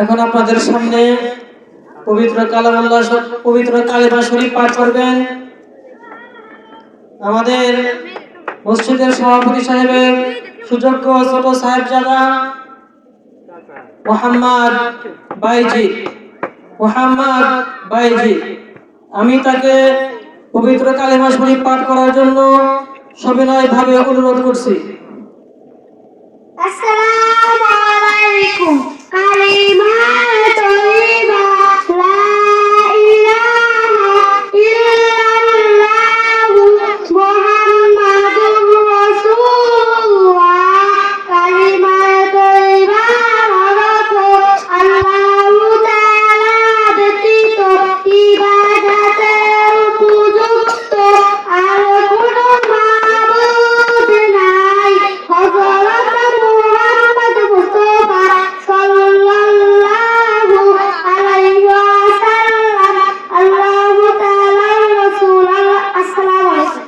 এখন আপনাদের সামনে পবিত্র কালামুল্লাহ পবিত্র কালিমা শরীফ পাঠ করবেন আমাদের মসজিদের সভাপতি সাহেবের সুযোগ্য ছোট সাহেবজাদা মোহাম্মদ বাইজি। আমি তাকে পবিত্র কালিমা শরীফ পাঠ করার জন্য সবিনয়ভাবে অনুরোধ করছি। আসসালামু আলাইকুম। কালিমা তয়্যিবা লা ইলাহা ইল্লাল্লাহু মুহাম্মাদুর রাসূলুল্লাহ। কালিমা তয়্যিবা হরফ আল্লাহু তাআলা ব্যতীত ইবাদতের উপযুক্ত আর কোনো মাবুদ নাই। হযরত মুহাম্মদ মুস্তাফা সাল্লাল্লাহু আলাইহি ওয়াসাল্লাম আল্লাহু তাআলার রাসূল। আসসালামু আলাইকুম।